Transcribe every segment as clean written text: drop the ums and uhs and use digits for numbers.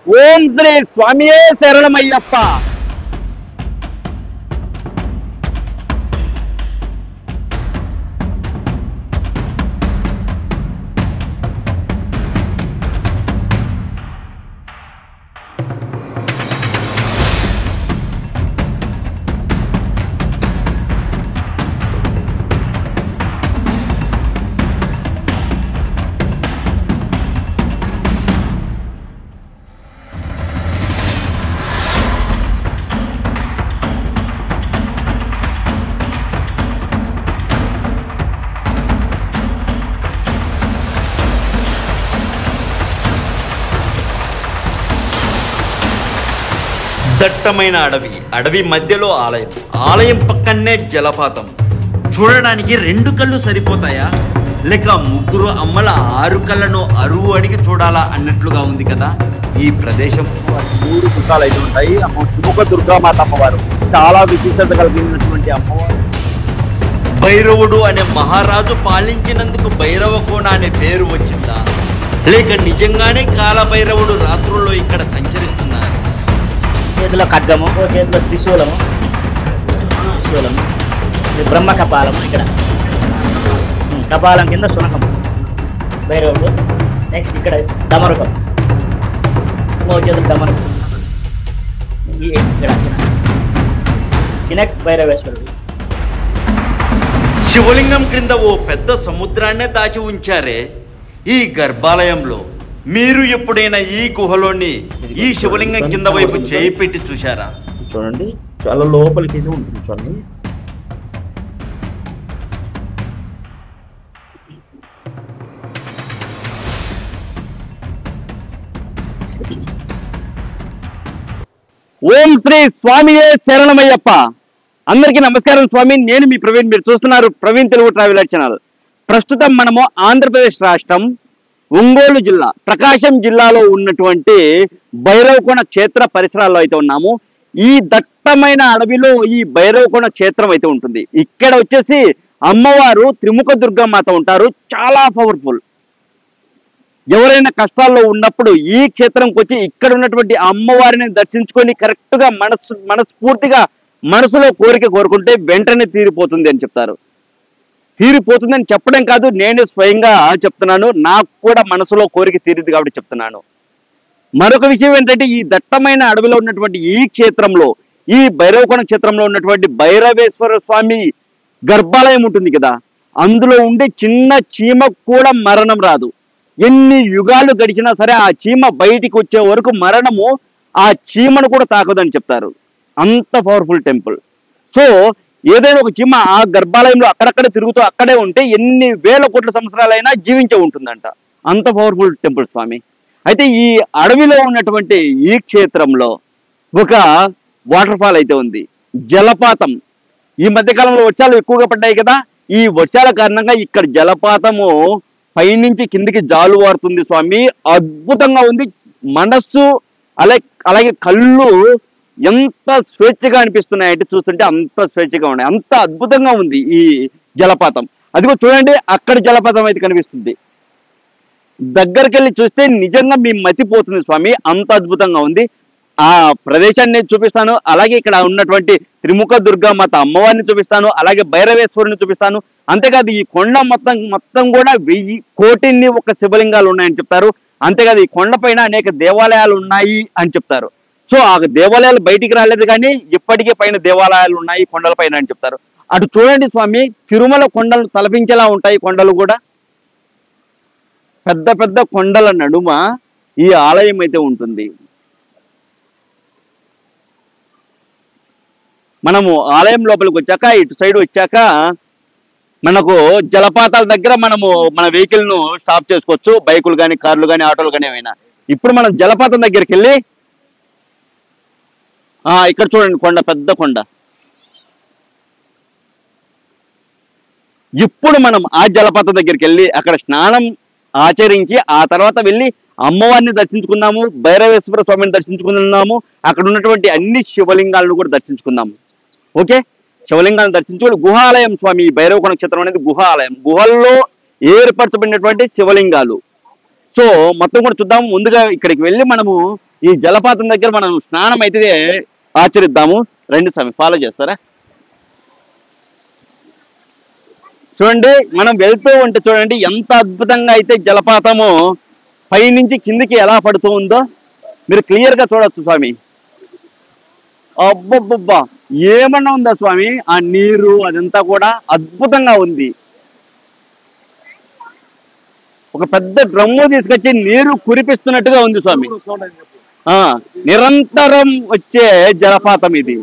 ఓం శ్రీ స్వామియే శరణమయ్యప్ప. దట్టమైన అడవి మధ్యలో ఆలయం పక్కనే జలపాతం. చూడడానికి 2 కళ్ళు సరిపోతాయా, లేక ముగ్గురు అమ్మల 6 కళ్ళను అరువు అడిగి చూడాలా అన్నట్లుగా ఉంది కదా ఈ ప్రదేశం. 3 దుర్గాలు అయితే ఉంటాయి. త్రిముఖ దుర్గామాత అమ్మవారు చాలా విశిష్టత కలిగినటువంటి అమ్మవారు. భైరవుడు అనే మహారాజు పాలించినందుకు భైరవకోన అనే పేరు వచ్చిందా, లేక నిజంగానే కాలభైరవుడు రాత్రుల్లో ఇక్కడ సంచరిస్తున్నారు? చేతిలో ఖడ్గము, చేతిలో త్రిశూలము, బ్రహ్మ కపాలము. ఇక్కడ కపాలం కింద శునకం భైరవుడు. నెక్స్ట్ ఇక్కడ డమరుకం, చేతులు డమరుకం. ఇక్కడ కినక్ భైరవేశ్వరుడు. శివలింగం క్రింద ఓ పెద్ద సముద్రాన్నే దాచి ఉంచారే ఈ గర్భాలయంలో. మీరు ఎప్పుడైనా ఈ గుహలోని ఈ శివలింగం కింద వైపు చేయి పెట్టి చూశారా? చూడండి, చాలా లోపలికి ఉంటుంది. చూడండి, ఓం శ్రీ స్వామియే శరణమయ్యప్ప. అందరికీ నమస్కారం స్వామి. నేను మీ ప్రవీణ్. మీరు చూస్తున్నారు ప్రవీణ్ తెలుగు ట్రావెలర్ ఛానల్. ప్రస్తుతం మనము ఆంధ్రప్రదేశ్ రాష్ట్రం ఒంగోలు జిల్లా, ప్రకాశం జిల్లాలో ఉన్నటువంటి భైరవకోన క్షేత్ర పరిసరాల్లో అయితే ఉన్నాము. ఈ దట్టమైన అడవిలో ఈ భైరవకోన క్షేత్రం అయితే ఉంటుంది. ఇక్కడ వచ్చేసి అమ్మవారు త్రిముఖ దుర్గామాత ఉంటారు. చాలా పవర్ఫుల్. ఎవరైనా కష్టాల్లో ఉన్నప్పుడు ఈ క్షేత్రంకి వచ్చి ఇక్కడ ఉన్నటువంటి అమ్మవారిని దర్శించుకొని కరెక్ట్గా మనస్ఫూర్తిగా మనసులో కోరిక కోరుకుంటే వెంటనే తీరిపోతుంది అని చెప్తారు. తీరిపోతుందని చెప్పడం కాదు, నేను స్వయంగా చెప్తున్నాను. నాకు కూడా మనసులో కోరిక తీరింది కాబట్టి చెప్తున్నాను. మరొక విషయం ఏంటంటే, ఈ దట్టమైన అడవిలో ఉన్నటువంటి ఈ క్షేత్రంలో, ఈ భైరవకోన క్షేత్రంలో ఉన్నటువంటి భైరవేశ్వర స్వామి గర్భాలయం ఉంటుంది కదా, అందులో ఉండే చిన్న చీమకు కూడా మరణం రాదు. ఎన్ని యుగాలు గడిచినా సరే ఆ చీమ బయటికి వచ్చే వరకు మరణము ఆ చీమను కూడా తాకదని చెప్తారు. అంత పవర్ఫుల్ టెంపుల్. సో ఏదైనా ఒక చీమ ఆ గర్భాలయంలో అక్కడక్కడే తిరుగుతూ అక్కడే ఉంటే ఎన్ని వేల కోట్ల సంవత్సరాలైనా జీవించే ఉంటుందంట. అంత పవర్ఫుల్ టెంపుల్ స్వామి. అయితే ఈ అడవిలో ఉన్నటువంటి ఈ క్షేత్రంలో ఒక వాటర్ ఫాల్ అయితే ఉంది, జలపాతం. ఈ మధ్యకాలంలో వర్షాలు ఎక్కువగా పడ్డాయి కదా, ఈ వర్షాల కారణంగా ఇక్కడ జలపాతము పైనుంచి కిందికి జాలువారుతుంది స్వామి. అద్భుతంగా ఉంది. మనస్సు అలాగే కళ్ళు ఎంత స్వేచ్ఛగా అనిపిస్తున్నాయంటే చూస్తుంటే అంత స్వేచ్ఛగా ఉన్నాయి. అంత అద్భుతంగా ఉంది ఈ జలపాతం. అదిగో చూడండి, అక్కడ జలపాతం అయితే కనిపిస్తుంది. దగ్గరికి వెళ్ళి చూస్తే నిజంగా మీ మతిపోతుంది స్వామి. అంత అద్భుతంగా ఉంది. ఆ ప్రదేశాన్ని చూపిస్తాను. అలాగే ఇక్కడ ఉన్నటువంటి త్రిముఖ దుర్గామాత అమ్మవారిని చూపిస్తాను. అలాగే భైరవేశ్వరుని చూపిస్తాను. అంతేకాదు ఈ కొండ మొత్తం కూడా 1000 కోటిన్ని ఒక శివలింగాలు ఉన్నాయని చెప్తారు. అంతేకాదు ఈ కొండపైన అనేక దేవాలయాలు ఉన్నాయి అని చెప్తారు. సో ఆ దేవాలయాలు బయటికి రాలేదు కానీ ఇప్పటికే పైన దేవాలయాలు ఉన్నాయి కొండల పైన అని చెప్తారు. అటు చూడండి స్వామి, తిరుమల కొండలను తలపించేలా ఉంటాయి కొండలు కూడా. పెద్ద పెద్ద కొండల నడుమ ఈ ఆలయం అయితే ఉంటుంది. మనము ఆలయం లోపలికి వచ్చాక ఇటు సైడ్ వచ్చాక మనకు జలపాతాల దగ్గర మనము మన వెహికల్ను స్టాప్ చేసుకోవచ్చు. బైకులు కానీ, కార్లు కానీ, ఆటోలు కానీ ఏమైనా. ఇప్పుడు మనం జలపాతం దగ్గరికి వెళ్ళి ఇక్కడ చూడండి, కొండ, పెద్ద కొండ. ఇప్పుడు మనం ఆ జలపాతం దగ్గరికి వెళ్ళి అక్కడ స్నానం ఆచరించి ఆ తర్వాత వెళ్ళి అమ్మవారిని దర్శించుకున్నాము, భైరవేశ్వర స్వామిని దర్శించుకున్నాము, అక్కడ ఉన్నటువంటి అన్ని శివలింగాలను కూడా దర్శించుకున్నాము. ఓకే, శివలింగాలను దర్శించుకొని గుహాలయం స్వామి. ఈ భైరవకోన క్షేత్రం అనేది గుహాలయం. గుహల్లో ఏర్పరచబడినటువంటి శివలింగాలు. సో మొత్తం కూడా చూద్దాం. ముందుగా ఇక్కడికి వెళ్ళి మనము ఈ జలపాతం దగ్గర మనం స్నానం అయితే ఆచరిద్దాము. రండి స్వామి, ఫాలో చేస్తారా? చూడండి, మనం వెళ్తూ ఉంటే చూడండి ఎంత అద్భుతంగా అయితే జలపాతము పైనుంచి కిందికి ఎలా పడుతూ ఉందో మీరు క్లియర్ గా చూడొచ్చు స్వామి. అబ్బబ్బబ్బా, ఏమన్నా ఉందా స్వామి, ఆ నీరు అదంతా కూడా అద్భుతంగా ఉంది. ఒక పెద్ద డ్రమ్ము తీసుకొచ్చి నీరు కురిపిస్తున్నట్టుగా ఉంది స్వామి. నిరంతరం వచ్చే జలపాతం ఇది.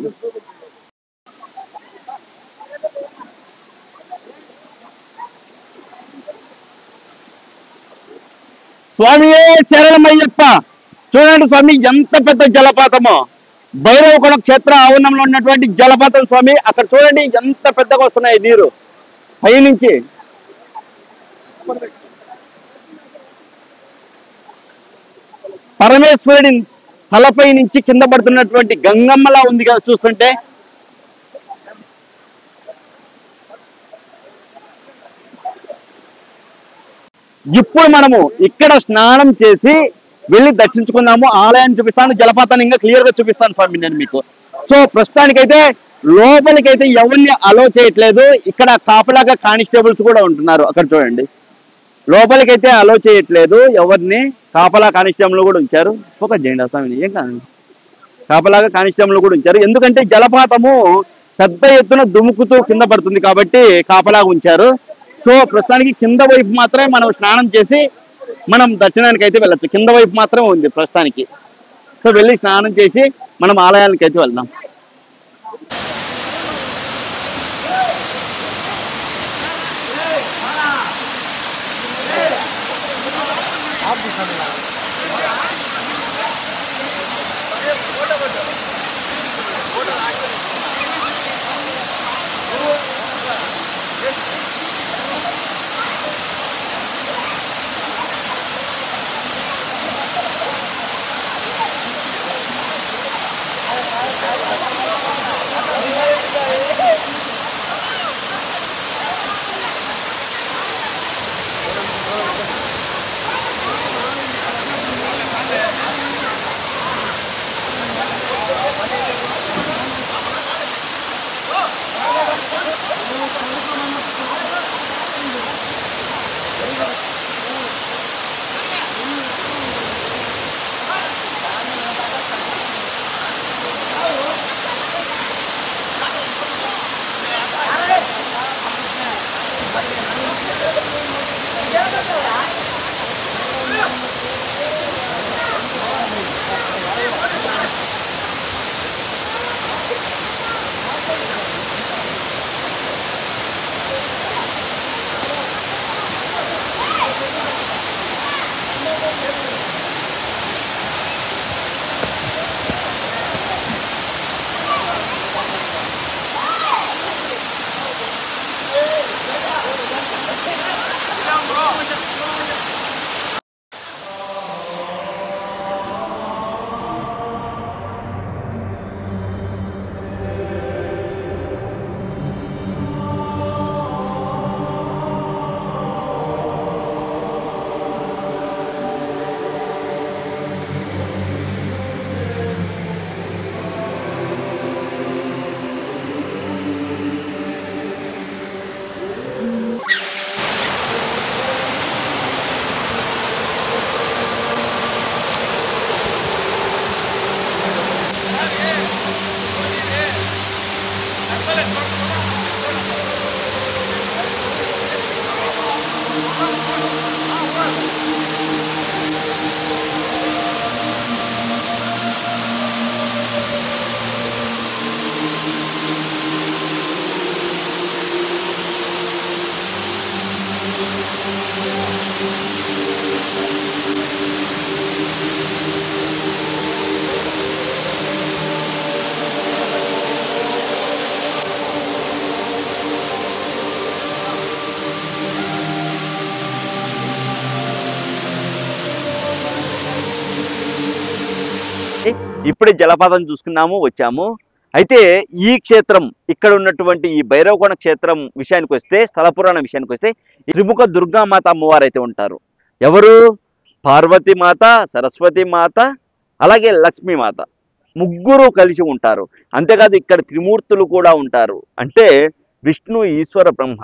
స్వామియే శరణమయ్యప్ప. చూడండి స్వామి, ఎంత పెద్ద జలపాతమో. భైరవకొండ క్షేత్ర ఆవరణంలో ఉన్నటువంటి జలపాతం స్వామి. అక్కడ చూడండి ఎంత పెద్దగా వస్తున్నాయి నీరు పైనుంచి. పరమేశ్వరుడి తలపై నుంచి కింద పడుతున్నటువంటి గంగమ్మలా ఉంది కదా చూస్తుంటే. ఇప్పుడు మనము ఇక్కడ స్నానం చేసి వెళ్ళి దర్శించుకున్నాము. ఆలయాన్ని చూపిస్తాను, జలపాతాన్ని ఇంకా క్లియర్ గా చూపిస్తాను స్వామి నేను మీకు. సో ప్రస్తుతానికైతే లోపలికైతే ఎవరిని అలో చేయట్లేదు. ఇక్కడ కాపలాగా కానిస్టేబుల్స్ కూడా ఉంటున్నారు. అక్కడ చూడండి, లోపలికైతే అలో చేయట్లేదు ఎవరిని. కాపలా కానిస్టేబుల్ కూడా ఉంచారు. ఫోకస్ చేయండి స్వామిని, ఏం కాదు. కాపలాగా కానిస్టేబుల్ కూడా ఉంచారు. ఎందుకంటే జలపాతము పెద్ద ఎత్తున దుముకుతూ కింద పడుతుంది కాబట్టి కాపలాగా ఉంచారు. సో ప్రస్తుతానికి కింద వైపు మాత్రమే మనం స్నానం చేసి మనం దర్శనానికి అయితే వెళ్ళచ్చు. కింద వైపు మాత్రమే ఉంది ప్రస్తుతానికి. సో వెళ్ళి స్నానం చేసి మనం ఆలయానికి అయితే వెళ్దాం. ఇప్పుడే జలపాతం చూసుకున్నాము, వచ్చాము. అయితే ఈ క్షేత్రం, ఇక్కడ ఉన్నటువంటి ఈ భైరవకొండ క్షేత్రం విషయానికి వస్తే, స్థల పురాణ విషయానికి వస్తే, త్రిముఖ దుర్గామాత అమ్మవారు అయితే ఉంటారు. ఎవరు? పార్వతీమాత, సరస్వతి మాత, అలాగే లక్ష్మీమాత, ముగ్గురు కలిసి ఉంటారు. అంతేకాదు ఇక్కడ త్రిమూర్తులు కూడా ఉంటారు. అంటే విష్ణు, ఈశ్వర, బ్రహ్మ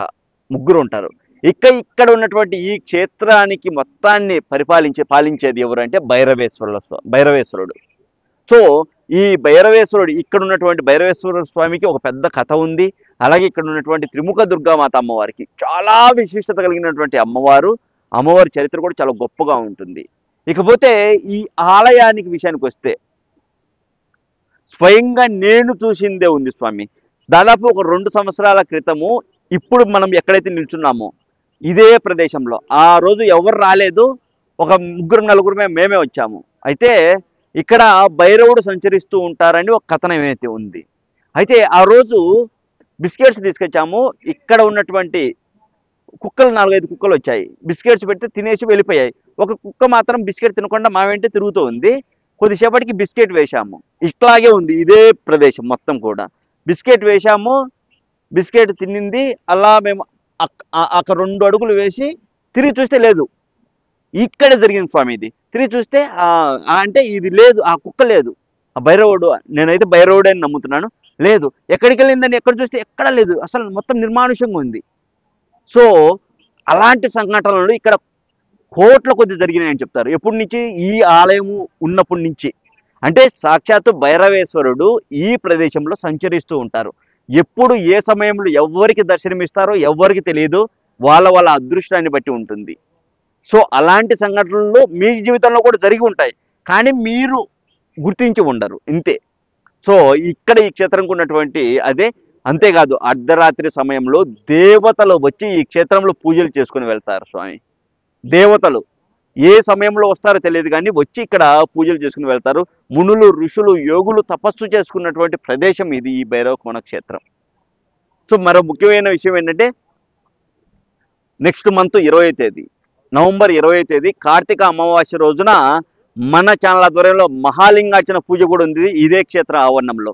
ముగ్గురు ఉంటారు. ఇక్కడ ఉన్నటువంటి ఈ క్షేత్రానికి మొత్తాన్ని పాలించేది ఎవరు అంటే భైరవేశ్వరుడు. సో ఈ భైరవేశ్వరుడు, ఇక్కడ ఉన్నటువంటి భైరవేశ్వర స్వామికి ఒక పెద్ద కథ ఉంది. అలాగే ఇక్కడ ఉన్నటువంటి త్రిముఖ దుర్గామాత అమ్మవారికి చాలా విశిష్టత కలిగినటువంటి అమ్మవారి చరిత్ర కూడా చాలా గొప్పగా ఉంటుంది. ఇకపోతే ఈ ఆలయానికి విషయానికి వస్తే స్వయంగా నేను చూసిందే ఉంది స్వామి. దాదాపు ఒక 2 సంవత్సరాల క్రితము ఇప్పుడు మనం ఎక్కడైతే నిల్చున్నామో ఇదే ప్రదేశంలో ఆ రోజు ఎవరు రాలేదు, ఒక 3-4 మేమే వచ్చాము. అయితే ఇక్కడ భైరవుడు సంచరిస్తూ ఉంటారని ఒక కథనం ఏమైతే ఉంది. అయితే ఆ రోజు బిస్కెట్స్ తీసుకొచ్చాము. ఇక్కడ ఉన్నటువంటి కుక్కలు 4-5 కుక్కలు వచ్చాయి. బిస్కెట్స్ పెడితే తినేసి వెళ్ళిపోయాయి. ఒక కుక్క మాత్రం బిస్కెట్ తినకుండా మా వెంటే తిరుగుతూ ఉంది. కొద్దిసేపటికి బిస్కెట్ వేశాము. ఇట్లాగే ఉంది ఇదే ప్రదేశం మొత్తం కూడా. బిస్కెట్ వేశాము, బిస్కెట్ తినింది. అలా మేము అక్కడ 2 అడుగులు వేసి తిరిగి చూస్తే లేదు. ఇక్కడే జరిగింది స్వామి ఇది. తిరిగి చూస్తే అంటే ఇది లేదు, ఆ కుక్క లేదు. ఆ భైరవుడు, నేనైతే భైరవుడే అని నమ్ముతున్నాను, లేదు. ఎక్కడికి వెళ్ళిందని ఎక్కడ చూస్తే ఎక్కడ లేదు, అసలు మొత్తం నిర్మానుష్యంగా ఉంది. సో అలాంటి సంఘటనలు ఇక్కడ కోట్ల కొద్ది జరిగినాయని చెప్తారు. ఎప్పటి నుంచి? ఈ ఆలయము ఉన్నప్పటి నుంచి. అంటే సాక్షాత్తు భైరవేశ్వరుడు ఈ ప్రదేశంలో సంచరిస్తూ ఉంటారు. ఎప్పుడు ఏ సమయంలో ఎవరికి దర్శనమిస్తారో ఎవరికి తెలియదు, వాళ్ళ అదృష్టాన్ని బట్టి ఉంటుంది. సో అలాంటి సంఘటనలు మీ జీవితంలో కూడా జరిగి ఉంటాయి, కానీ మీరు గుర్తించి ఉండరు, ఇంతే. సో ఇక్కడ ఈ క్షేత్రంకు ఉన్నటువంటి అదే. అంతేకాదు అర్ధరాత్రి సమయంలో దేవతలు వచ్చి ఈ క్షేత్రంలో పూజలు చేసుకుని వెళ్తారు స్వామి. దేవతలు ఏ సమయంలో వస్తారో తెలియదు, కానీ వచ్చి ఇక్కడ పూజలు చేసుకుని వెళ్తారు. మునులు, ఋషులు, యోగులు తపస్సు చేసుకున్నటువంటి ప్రదేశం ఇది, ఈ భైరవకోన క్షేత్రం. సో మరో ముఖ్యమైన విషయం ఏంటంటే నెక్స్ట్ మంత్ 20వ తేదీ, నవంబర్ 20వ తేదీ కార్తీక అమావాస్య రోజున మన ఛానల్ ఆధ్వర్యంలో మహాలింగార్చన పూజ కూడా ఉంది ఇదే క్షేత్ర ఆవరణంలో.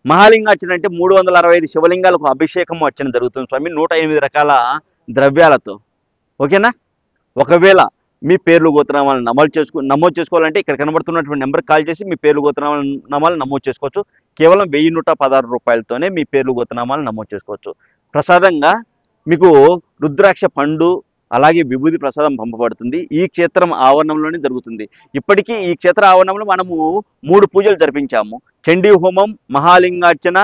మహాలింగార్చన అంటే 365 శివలింగాలకు అభిషేకం అర్చన జరుగుతుంది స్వామి, 108 రకాల ద్రవ్యాలతో. ఓకేనా? ఒకవేళ మీ పేర్లు గోత్రనామాలను నమోదు చేసుకోవాలంటే ఇక్కడ కనబడుతున్నటువంటి నెంబర్కి కాల్ చేసి మీ పేర్లు గోత్రనామాలు నమోదు చేసుకోవచ్చు. కేవలం 1116 రూపాయలతోనే మీ పేర్లు గోత్రనామాలు నమోదు చేసుకోవచ్చు. ప్రసాదంగా మీకు రుద్రాక్ష పండు అలాగే విభూది ప్రసాదం పంపబడుతుంది. ఈ క్షేత్రం ఆవరణంలోనే జరుగుతుంది. ఇప్పటికీ ఈ క్షేత్ర ఆవరణంలో మనము 3 పూజలు జరిపించాము. చండీ హోమం, మహాలింగార్చన,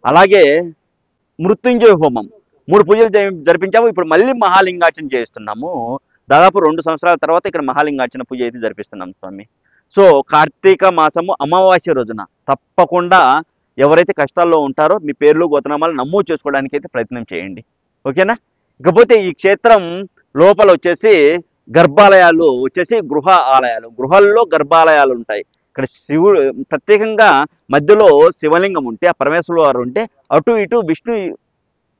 అలాగే మృత్యుంజయ హోమం, 3 పూజలు జరిపించాము. ఇప్పుడు మళ్ళీ మహాలింగార్చన చేస్తున్నాము. దాదాపు 2 సంవత్సరాల తర్వాత ఇక్కడ మహాలింగార్చన పూజ అయితే జరిపిస్తున్నాం స్వామి. సో కార్తీక మాసము అమావాస్య రోజున తప్పకుండా ఎవరైతే కష్టాల్లో ఉంటారో మీ పేర్లు గోత్రనామాలు నమోదు చేసుకోవడానికి అయితే ప్రయత్నం చేయండి. ఓకేనా? ఇకపోతే ఈ క్షేత్రం లోపల వచ్చేసి గర్భాలయాలు వచ్చేసి గృహ ఆలయాలు, గృహాల్లో గర్భాలయాలు ఉంటాయి. ఇక్కడ శివుడు ప్రత్యేకంగా మధ్యలో శివలింగం ఉంటే, ఆ పరమేశ్వరుడు వారు ఉంటే, అటు ఇటు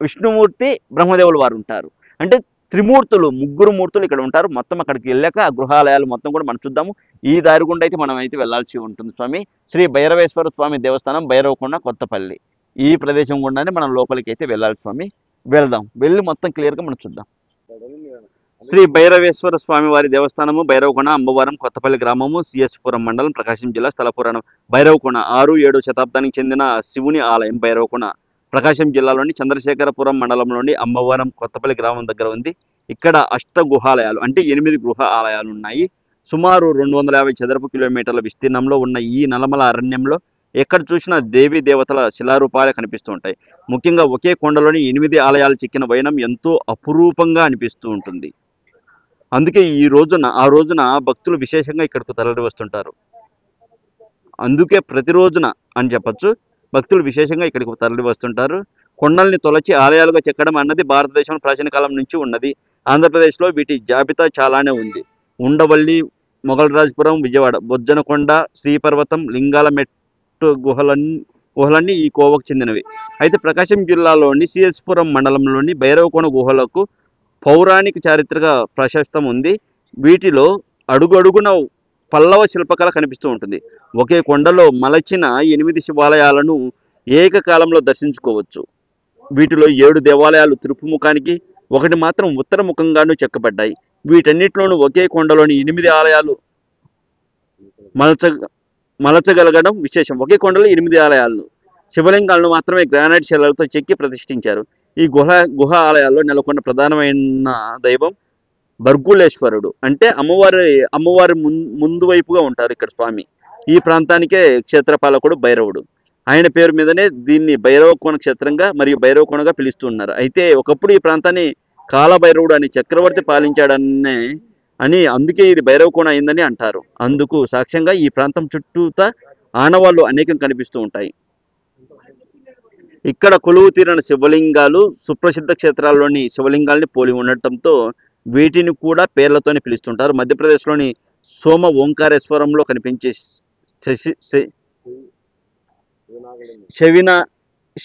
విష్ణుమూర్తి, బ్రహ్మదేవులు వారు ఉంటారు. అంటే త్రిమూర్తులు, 3 మూర్తులు ఇక్కడ ఉంటారు. మొత్తం అక్కడికి వెళ్ళాక ఆ గృహాలయాలు మొత్తం కూడా మనం చూద్దాము. ఈ దారి గుండా అయితే మనం అయితే వెళ్ళాల్సి ఉంటుంది స్వామి. శ్రీ భైరవేశ్వర స్వామి దేవస్థానం, భైరవకొండ, కొత్తపల్లి. ఈ ప్రదేశం గుండానే మనం లోపలికి అయితే వెళ్ళాలి స్వామి. వెళ్దాం, వెళ్ళి మొత్తం క్లియర్గా మనం చూద్దాం. శ్రీ భైరవేశ్వర స్వామి వారి దేవస్థానము, భైరవకొండ, అంబవరం, కొత్తపల్లి గ్రామము, సిఎస్పురం మండలం, ప్రకాశం జిల్లా, స్థల పురాణం. భైరవకొండ 6-7 శతాబ్దానికి చెందిన శివుని ఆలయం. భైరవకొండ ప్రకాశం జిల్లాలోని చంద్రశేఖరపురం మండలంలోని అంబవరం, కొత్తపల్లి గ్రామం దగ్గర ఉంది. ఇక్కడ గుహాలయాలు అంటే 8 గృహ ఆలయాలు ఉన్నాయి. సుమారు 250 చదరపు కిలోమీటర్ల విస్తీర్ణంలో ఉన్న ఈ నల్లమల అరణ్యంలో ఎక్కడ చూసినా దేవీ దేవతల శిలారూపాలే కనిపిస్తూ ఉంటాయి. ముఖ్యంగా ఒకే కొండలోని 8 ఆలయాలు చిక్కిన వైనం ఎంతో అపురూపంగా అనిపిస్తూ ఉంటుంది. అందుకే ఆ రోజున భక్తులు విశేషంగా ఇక్కడికి తరలి వస్తుంటారు. అందుకే ప్రతి రోజున అని చెప్పచ్చు, భక్తులు విశేషంగా ఇక్కడికి తరలి వస్తుంటారు. కొండల్ని తొలచి ఆలయాలుగా చెక్కడం అన్నది భారతదేశంలో ప్రాచీన కాలం నుంచి ఉన్నది. ఆంధ్రప్రదేశ్లో వీటి జాబితా చాలానే ఉంది. ఉండవల్లి, మొగల్రాజపురం, విజయవాడ, బొజ్జనకొండ, శ్రీపర్వతం, లింగాల మెట్టు గుహలన్నీ ఈ కోవకు చెందినవి. అయితే ప్రకాశం జిల్లాలోని సిఎస్పురం మండలంలోని భైరవకోన గుహలకు పౌరాణిక చారిత్రక ప్రశస్తం ఉంది. వీటిలో అడుగడుగున పల్లవ శిల్పకళ కనిపిస్తూ ఉంటుంది. ఒకే కొండలో మలచిన 8 శివాలయాలను ఏకకాలంలో దర్శించుకోవచ్చు. వీటిలో 7 దేవాలయాలు తూర్పు ముఖానికి, 1 మాత్రం ఉత్తర ముఖంగాను చెక్కబడ్డాయి. వీటన్నిటిలోనూ ఒకే కొండలోని 8 ఆలయాలు మలచ మలచగలగడం విశేషం. ఒకే కొండలో 8 ఆలయాలు, శివలింగాలను మాత్రమే గ్రానైట్ శిలలతో చెక్కి ప్రతిష్ఠించారు. ఈ గుహ ఆలయాల్లో నెలకొన్న ప్రధానమైన దైవం బర్గులేశ్వరుడు. అంటే అమ్మవారి ముందు వైపుగా ఉంటారు ఇక్కడ స్వామి. ఈ ప్రాంతానికే క్షేత్రపాలకుడు భైరవుడు. ఆయన పేరు మీదనే దీన్ని భైరవకోణ క్షేత్రంగా మరియు భైరవకోణగా పిలుస్తూ ఉన్నారు. అయితే ఒకప్పుడు ఈ ప్రాంతాన్ని కాలభైరవుడు అని చక్రవర్తి పాలించాడని అందుకే ఇది భైరవకోణ అయిందని అంటారు. అందుకు సాక్ష్యంగా ఈ ప్రాంతం చుట్టూతా ఆనవాళ్లు అనేకం కనిపిస్తూ ఉంటాయి. ఇక్కడ కొలువు తీరిన శివలింగాలు సుప్రసిద్ధ క్షేత్రాల్లోని శివలింగాల్ని పోలి ఉండటంతో వీటిని కూడా పేర్లతోనే పిలుస్తుంటారు. మధ్యప్రదేశ్లోని సోమ ఓంకారేశ్వరంలో కనిపించే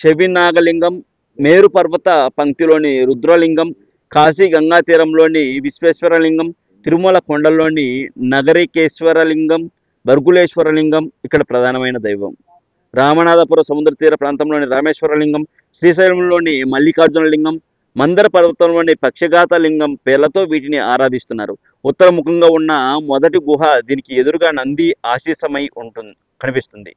శవినాగలింగం, మేరు పర్వత పంక్తిలోని రుద్రలింగం, కాశీ గంగా తీరంలోని విశ్వేశ్వరలింగం, తిరుమల కొండల్లోని నగరికేశ్వరలింగం, బర్గులేశ్వరలింగం ఇక్కడ ప్రధానమైన దైవం. రామనాథపురం సముద్ర తీర ప్రాంతంలోని రామేశ్వరలింగం, శ్రీశైలంలోని మల్లికార్జునలింగం, మందర పర్వతంలోని పక్షఘాత లింగం పేర్లతో వీటిని ఆరాధిస్తున్నారు. ఉత్తరముఖంగా ఉన్న మొదటి గుహ దీనికి ఎదురుగా నంది ఆశీసమై కనిపిస్తుంది.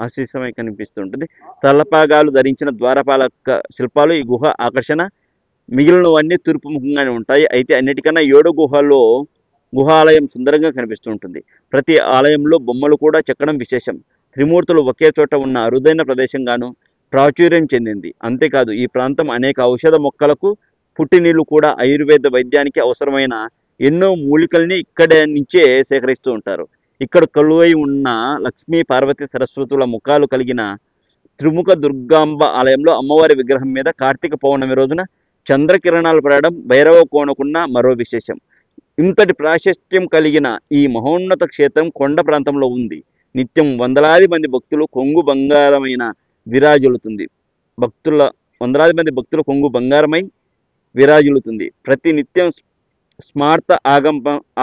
ఆశీసమై కనిపిస్తుంటుంది. తలపాగాలు ధరించిన ద్వారపాలక శిల్పాలు ఈ గుహ ఆకర్షణ. మిగిలినవన్నీ తూర్పు ముఖంగానే ఉంటాయి. అయితే అన్నిటికన్నా 7 గుహాలయం సుందరంగా కనిపిస్తూ ఉంటుంది. ప్రతి ఆలయంలో బొమ్మలు కూడా చెక్కడం విశేషం. త్రిమూర్తులు ఒకే చోట ఉన్న అరుదైన ప్రదేశంగాను ప్రాచుర్యం చెందింది. అంతేకాదు ఈ ప్రాంతం అనేక ఔషధ మొక్కలకు పుట్టినీళ్లు కూడా ఆయుర్వేద వైద్యానికి అవసరమైన ఎన్నో మూలికల్ని ఇక్కడే నుంచే సేకరిస్తూ ఉంటారు. ఇక్కడ కొలువై ఉన్న లక్ష్మీ పార్వతి సరస్వతుల ముఖాలు కలిగిన త్రిముఖ దుర్గాంబ ఆలయంలో అమ్మవారి విగ్రహం మీద కార్తీక పౌర్ణమి రోజున చంద్రకిరణాలు పడడం భైరవ కోణకున్న మరో విశేషం. ఇంతటి ప్రాశస్త్యం కలిగిన ఈ మహోన్నత క్షేత్రం కొండ ప్రాంతంలో ఉంది. నిత్యం వందలాది మంది భక్తులు కొంగు బంగారమైన విరాజిల్లుతుంది. వందలాది మంది భక్తులు కొంగు బంగారమై విరాజిల్లుతుంది. ప్రతి నిత్యం స్మార్త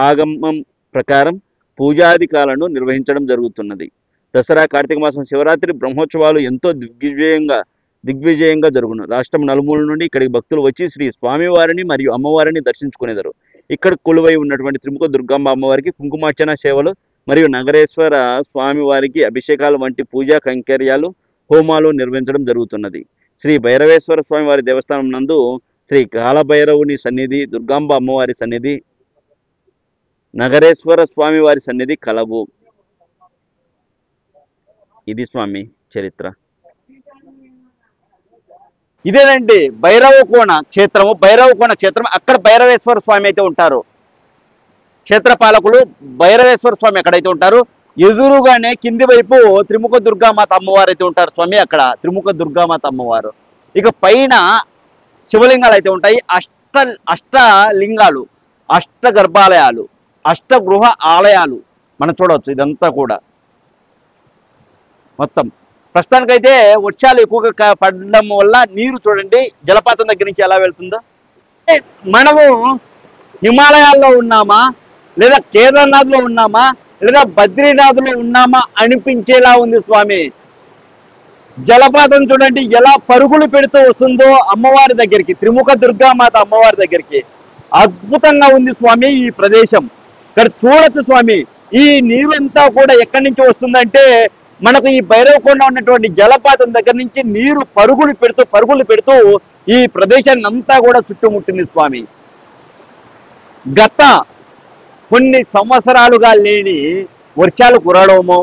ఆగమం ప్రకారం పూజాధికాలను నిర్వహించడం జరుగుతున్నది. దసరా, కార్తీక మాసం, శివరాత్రి బ్రహ్మోత్సవాలు ఎంతో దిగ్విజయంగా జరుగును. రాష్ట్రం నలుమూల నుండి ఇక్కడికి భక్తులు వచ్చి శ్రీ స్వామివారిని మరియు అమ్మవారిని దర్శించుకునేదారు. ఇక్కడ కొలువై ఉన్నటువంటి త్రిముఖ దుర్గాంబ అమ్మవారికి కుంకుమార్చన సేవలు మరియు నగరేశ్వర స్వామివారికి అభిషేకాలు వంటి పూజా కైంకర్యాలు, హోమాలు నిర్వహించడం జరుగుతున్నది. శ్రీ భైరవేశ్వర స్వామివారి దేవస్థానం నందు శ్రీ కాలభైరవుని సన్నిధి, దుర్గాంబ అమ్మవారి సన్నిధి, నగరేశ్వర స్వామివారి సన్నిధి కలవు. ఇది స్వామి చరిత్ర. ఇదేనండి భైరవకోణ క్షేత్రం. అక్కడ భైరవేశ్వర స్వామి అయితే ఉంటారు. క్షేత్రపాలకులు భైరవేశ్వర స్వామి ఎక్కడైతే ఉంటారు, ఎదురుగానే కింది వైపు త్రిముఖ దుర్గామాత అమ్మవారు అయితే ఉంటారు స్వామి. అక్కడ త్రిముఖ దుర్గామాత అమ్మవారు. ఇక పైన శివలింగాలు అయితే ఉంటాయి. అష్టలింగాలు, అష్టగర్భాలయాలు, అష్టగృహ ఆలయాలు మనం చూడవచ్చు. ఇదంతా కూడా మొత్తం ప్రస్తుతానికైతే వర్షాలు ఎక్కువగా పడడం వల్ల నీరు చూడండి జలపాతం దగ్గర నుంచి ఎలా వెళ్తుందో. మనము హిమాలయాల్లో ఉన్నామా, లేదా కేదార్నాథ్లో ఉన్నామా, లేదా బద్రీనాథ్లో ఉన్నామా అనిపించేలా ఉంది స్వామి. జలపాతం చూడండి ఎలా పరుగులు పెడుతూ వస్తుందో అమ్మవారి దగ్గరికి, త్రిముఖ దుర్గామాత అమ్మవారి దగ్గరికి. అద్భుతంగా ఉంది స్వామి ఈ ప్రదేశం. ఇక్కడ చూడొచ్చు స్వామి. ఈ నీరంతా కూడా ఎక్కడి నుంచి వస్తుందంటే మనకు ఈ భైరవకొండ ఉన్నటువంటి జలపాతం దగ్గర నుంచి నీరు పరుగులు పెడుతూ ఈ ప్రదేశాన్ని అంతా కూడా చుట్టుముట్టింది స్వామి. గత కొన్ని సంవత్సరాలుగా లేని వర్షాలు కురవడము,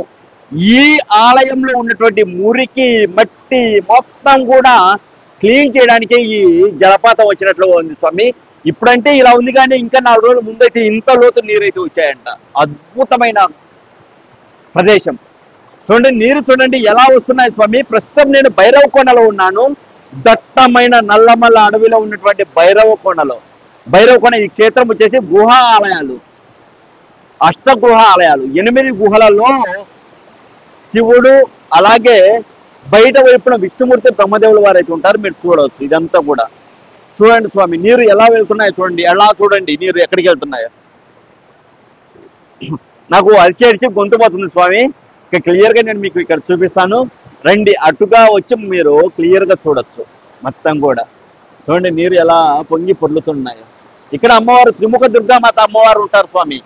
ఈ ఆలయంలో ఉన్నటువంటి మురికి మట్టి మొత్తం కూడా క్లీన్ చేయడానికి ఈ జలపాతం వచ్చినట్లు ఉంది స్వామి. ఇప్పుడంటే ఇలా ఉంది, కానీ ఇంకా 4 రోజుల ముందైతే ఇంత లోతు నీరైతే వచ్చాయంట. అద్భుతమైన ప్రదేశం చూడండి. నీరు చూడండి ఎలా వస్తున్నాయి స్వామి. ప్రస్తుతం నేను భైరవకొండలో ఉన్నాను. దట్టమైన నల్లమల్ల అడవిలో ఉన్నటువంటి భైరవకొండ ఈ క్షేత్రం వచ్చేసి గుహ ఆలయాలు, అష్టగృహ ఆలయాలు. 8 గుహలలో శివుడు, అలాగే బయట వైపున విష్ణుమూర్తి, బ్రహ్మదేవుల వారు అయితే ఉంటారు. మీరు చూడవచ్చు. ఇదంతా కూడా చూడండి స్వామి. నీరు ఎలా వెళ్తున్నాయో చూడండి. ఎలా చూడండి నీరు ఎక్కడికి వెళ్తున్నాయో. నాకు అరిచి గొంతు పోతుంది స్వామి. ఇక క్లియర్గా నేను మీకు ఇక్కడ చూపిస్తాను. రండి, అటుగా వచ్చి మీరు క్లియర్గా చూడొచ్చు. మొత్తం కూడా చూడండి నీరు ఎలా పొంగి పొర్లుతున్నాయో. ఇక్కడ అమ్మవారు త్రిముఖ దుర్గామాత అమ్మవారు ఉంటారు స్వామి.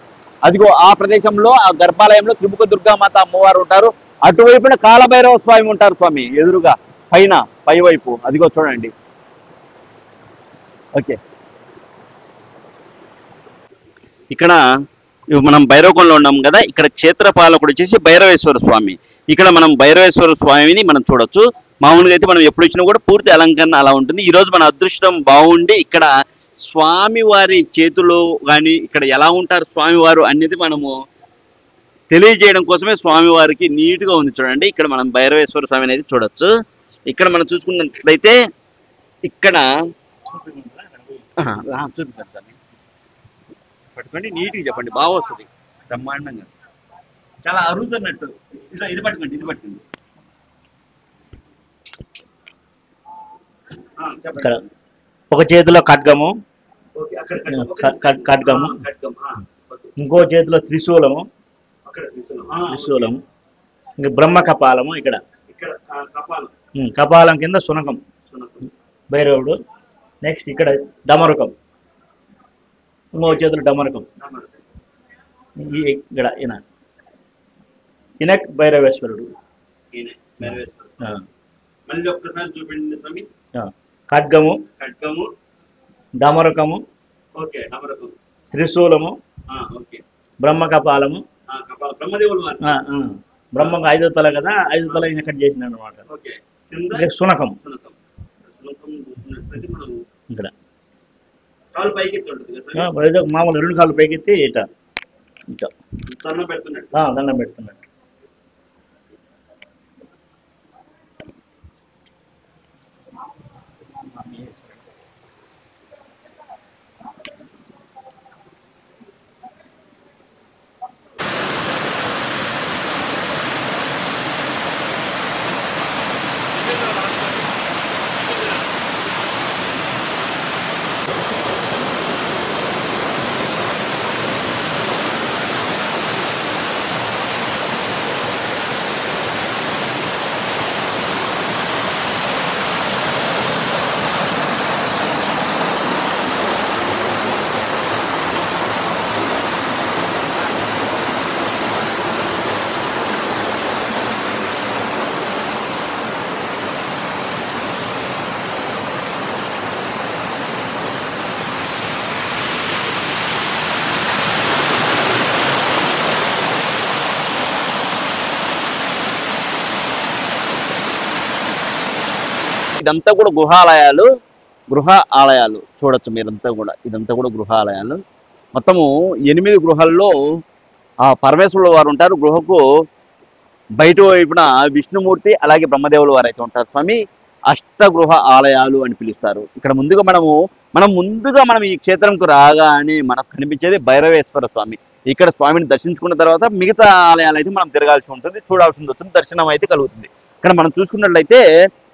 అదిగో ఆ ప్రదేశంలో ఆ గర్భాలయంలో త్రిముఖ దుర్గామాత అమ్మవారు ఉంటారు. అటువైపున కాలభైరవ స్వామి ఉంటారు స్వామి ఎదురుగా పైన పై వైపు అదిగో చూడండి. ఓకే, ఇక్కడ మనం భైరవకొండలో ఉన్నాం కదా, ఇక్కడ క్షేత్రపాలకుడు వచ్చేసి భైరవేశ్వర స్వామి. ఇక్కడ మనం భైరవేశ్వర స్వామిని మనం చూడొచ్చు. మామూలుగా అయితే మనం ఎప్పుడు ఇచ్చినా కూడా పూర్తి అలంకరణ అలా ఉంటుంది. ఈ రోజు మన అదృష్టం బాగుండి ఇక్కడ స్వామివారి చేతిలో కానీ ఇక్కడ ఎలా ఉంటారు స్వామివారు అనేది మనము తెలియజేయడం కోసమే స్వామివారికి నీట్గా ఉంది చూడండి. ఇక్కడ మనం భైరవేశ్వర స్వామి అనేది చూడొచ్చు. ఇక్కడ మనం చూసుకున్నట్లయితే ఇక్కడ చూపిస్తాను, పట్టుకోండి నీట్గా చెప్పండి, బాగా వస్తుంది బ్రహ్మాండంగా, చాలా అరుగుతున్నట్టు. ఇది పట్టుకోండి, ఇది పట్టుకోండి. ఇక్కడ ఒక చేతిలో ఖడ్గము, ఖడ్గము, ఇంకో చేతిలో త్రిశూలము, ఇంకా బ్రహ్మ కపాలము. ఇక్కడ కపాలం కింద శునకం భైరవుడు. నెక్స్ట్ ఇక్కడ డమరుకం, ఇంకో చేతులు డమరుకం. ఇక్కడ ఇనక్ భైరవేశ్వరుడు. మళ్ళీ ఒక్కసారి చూపించండి స్వామి. ఖడ్గము, డమరుకము, త్రిశూలము, బ్రహ్మ కపాలము. బ్రహ్మకు 5వ తల కదా, 5వ తల ఈయన కట్ చేసినాడు అనమాట. శునకం ఇక్కడ మామూలు 2 కాళ్ళు పైకెత్తి ఇట దండం పెడుతున్నాడు. ఇదంతా కూడా గృహ ఆలయాలు చూడొచ్చు మీరంతా కూడా. ఇదంతా కూడా గృహ ఆలయాలు. మొత్తము 8 గృహాల్లో ఆ పరమేశ్వరుల వారు ఉంటారు. గృహకు బయట వైపున విష్ణుమూర్తి అలాగే బ్రహ్మదేవుల వారు అయితే ఉంటారు స్వామి. అష్టగృహ ఆలయాలు అని పిలుస్తారు. ఇక్కడ ముందుగా మనం ఈ క్షేత్రంకు రాగానే మనకు కనిపించేది భైరవేశ్వర స్వామి. ఇక్కడ స్వామిని దర్శించుకున్న తర్వాత మిగతా ఆలయాలు అయితే మనం తిరగాల్సి ఉంటుంది, చూడాల్సి వస్తుంది, దర్శనం అయితే కలుగుతుంది. ఇక్కడ మనం చూసుకున్నట్లయితే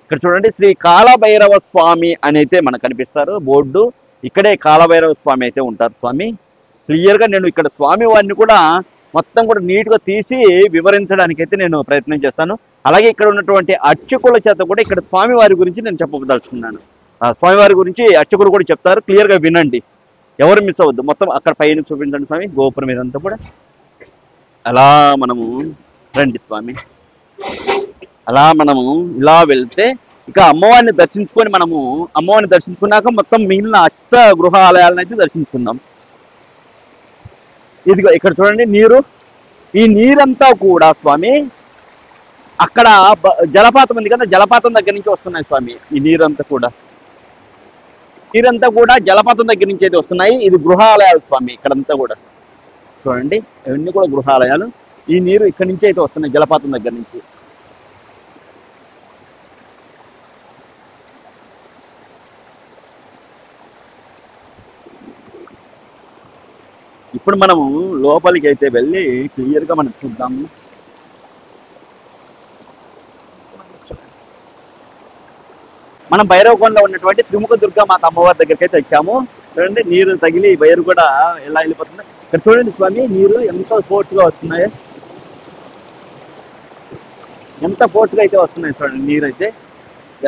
ఇక్కడ చూడండి శ్రీ కాలభైరవ స్వామి అని అయితే మనకు కనిపిస్తారు బోర్డు. ఇక్కడే కాలభైరవ స్వామి అయితే ఉంటారు స్వామి. క్లియర్గా నేను ఇక్కడ స్వామి వారిని కూడా మొత్తం కూడా నీట్గా తీసి వివరించడానికి అయితే నేను ప్రయత్నం చేస్తాను. అలాగే ఇక్కడ ఉన్నటువంటి అర్చకుల చేత కూడా ఇక్కడ స్వామివారి గురించి నేను చెప్పదలుచుకున్నాను. స్వామివారి గురించి అర్చకులు కూడా చెప్తారు, క్లియర్గా వినండి, ఎవరు మిస్ అవ్వద్దు. మొత్తం అక్కడ పైన చూపించండి స్వామి, గోపురం మీదంతా కూడా. అలా మనము రండి స్వామి, అలా మనము ఇలా వెళ్తే ఇక అమ్మవారిని దర్శించుకున్నాక మొత్తం మిగిలిన అష్ట గృహ ఆలయాలను అయితే దర్శించుకుందాం. ఇదిగో ఇక్కడ చూడండి నీరు. ఈ నీరంతా కూడా స్వామి అక్కడ జలపాతం ఉంది కదా, జలపాతం దగ్గర నుంచి వస్తున్నాయి స్వామి. ఈ నీరంతా కూడా జలపాతం దగ్గర నుంచి అయితే వస్తున్నాయి. ఇది గృహాలయాలు స్వామి. ఇక్కడంతా కూడా చూడండి, ఇవన్నీ కూడా గృహాలయాలు. ఈ నీరు ఇక్కడి నుంచి అయితే వస్తున్నాయి, జలపాతం దగ్గర నుంచి. ఇప్పుడు మనము లోపలికి అయితే వెళ్ళి క్లియర్గా మనం చూద్దాము. మనం భైరవకొండలో ఉన్నటువంటి త్రిముఖ దుర్గామాత అమ్మవారి దగ్గరికి అయితే వచ్చాము. చూడండి నీరు తగిలి వైరు కూడా ఎలా వెళ్ళిపోతుంది. ఇక్కడ చూడండి స్వామి, నీరు ఎంతో ఫోర్స్గా వస్తున్నాయి, ఎంత ఫోర్స్గా అయితే వస్తున్నాయి చూడండి. నీరు అయితే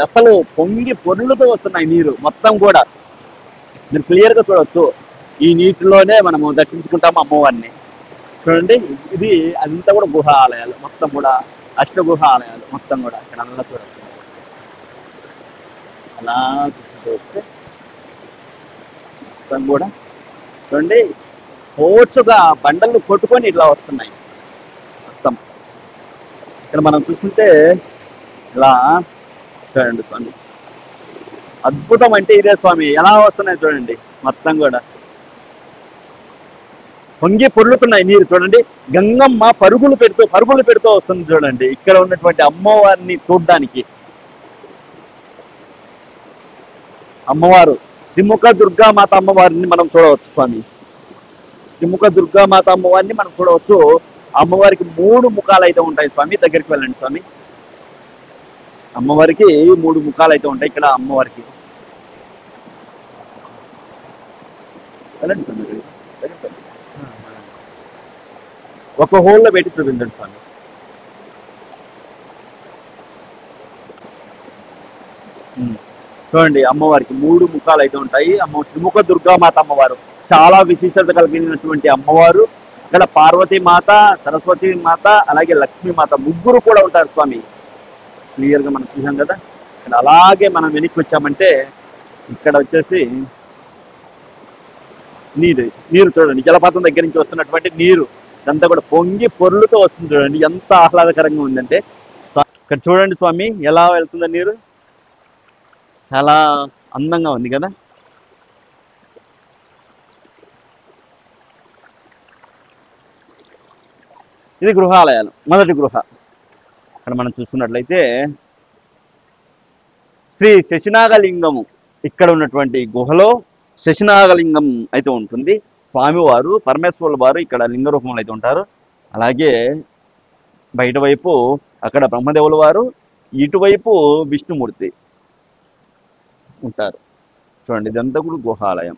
అసలు పొంగి పొర్లుతో వస్తున్నాయి నీరు మొత్తం కూడా. మీరు క్లియర్గా చూడవచ్చు. ఈ నీటిలోనే మనము దర్శించుకుంటాము అమ్మవారిని. చూడండి, ఇది అంతా కూడా గుహ ఆలయాలు, మొత్తం కూడా అష్టగుహ ఆలయాలు మొత్తం కూడా ఇక్కడ అలా చూడొచ్చు. అలా చూస్తే మొత్తం కూడా చూడండి, పోర్చుగా బండలు కొట్టుకొని ఇట్లా వస్తున్నాయి మొత్తం. ఇక్కడ మనం చూస్తుంటే ఇలా చూడండి స్వామి, అద్భుతం అంటే ఇదే స్వామి. ఎలా వస్తున్నాయి చూడండి, మొత్తం కూడా పొంగి పొర్లుతున్నాయి నీరు. చూడండి, గంగమ్మ పరుగులు పెడుతూ వస్తుంది చూడండి, ఇక్కడ ఉన్నటువంటి అమ్మవారిని చూడ్డానికి. అమ్మవారు త్రిముఖ దుర్గామాత అమ్మవారిని మనం చూడవచ్చు స్వామి. త్రిముఖ దుర్గామాత అమ్మవారిని మనం చూడవచ్చు. అమ్మవారికి 3 ముఖాలు అయితే ఉంటాయి స్వామి. దగ్గరికి వెళ్ళండి స్వామి. అమ్మవారికి 3 ముఖాలు అయితే ఉంటాయి ఇక్కడ అమ్మవారికి. వెళ్ళండి స్వామి, దగ్గరికి వెళ్ళండి. ఒక హోల్లో పెట్టి చూపించండి స్వామి. చూడండి, అమ్మవారికి 3 ముఖాలు అయితే ఉంటాయి. త్రిముఖ దుర్గామాత అమ్మవారు చాలా విశిష్టత కలిగినటువంటి అమ్మవారు. ఇక్కడ పార్వతీమాత, సరస్వతి మాత, అలాగే లక్ష్మీమాత ముగ్గురు కూడా ఉంటారు స్వామి. క్లియర్గా మనం చూసాం కదా. ఇక్కడ అలాగే మనం వెనక్కి వచ్చామంటే ఇక్కడ వచ్చేసి నీరు చూడండి, జలపాతం దగ్గర నుంచి వస్తున్నటువంటి నీరు ఇదంతా కూడా పొంగి పొర్లుతో వస్తుంది చూడండి. ఎంత ఆహ్లాదకరంగా ఉందంటే ఇక్కడ చూడండి స్వామి, ఎలా వెళ్తుందో నీరు. చాలా అందంగా ఉంది కదా. ఇది గృహాలయాలు, మొదటి గృహ. ఇక్కడ మనం చూసుకున్నట్లయితే శ్రీ శశినాగలింగము, ఇక్కడ ఉన్నటువంటి గుహలో శశినాగలింగం అయితే ఉంటుంది. స్వామివారు పరమేశ్వరుల వారు ఇక్కడ లింగ రూపంలో అయితే ఉంటారు. అలాగే బయట వైపు అక్కడ బ్రహ్మదేవుల వారు, ఇటువైపు విష్ణుమూర్తి ఉంటారు. చూడండి, ఇదంతా కూడా గుహాలయం.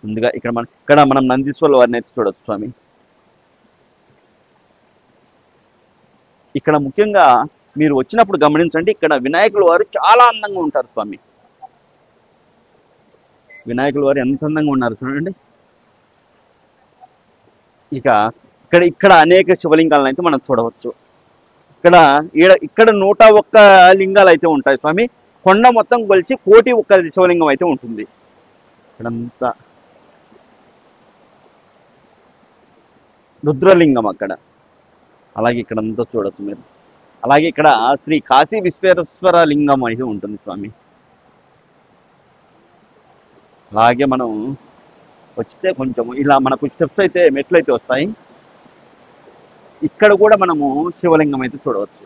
ముందుగా ఇక్కడ మనం నందీశ్వరుల వారిని అయితే చూడవచ్చు స్వామి. ఇక్కడ ముఖ్యంగా మీరు వచ్చినప్పుడు గమనించండి, ఇక్కడ వినాయకుల వారు చాలా అందంగా ఉంటారు స్వామి. వినాయకుల వారు ఎంత అందంగా ఉన్నారు చూడండి. ఇక్కడ అనేక శివలింగాలను అయితే మనం చూడవచ్చు. ఇక్కడ 101 లింగాలు అయితే ఉంటాయి స్వామి. కొండ మొత్తం కొలిచి 1,01 శివలింగం అయితే ఉంటుంది. ఇక్కడంతా రుద్రలింగం అక్కడ. అలాగే ఇక్కడంతా చూడొచ్చు మీరు. అలాగే ఇక్కడ శ్రీ కాశీ విశ్వేశ్వర లింగం అయితే ఉంటుంది స్వామి. అలాగే మనం వచ్చితే కొంచెం ఇలా మనకు స్టెప్స్ అయితే మెట్లు అయితే వస్తాయి. ఇక్కడ కూడా మనము శివలింగం అయితే చూడవచ్చు.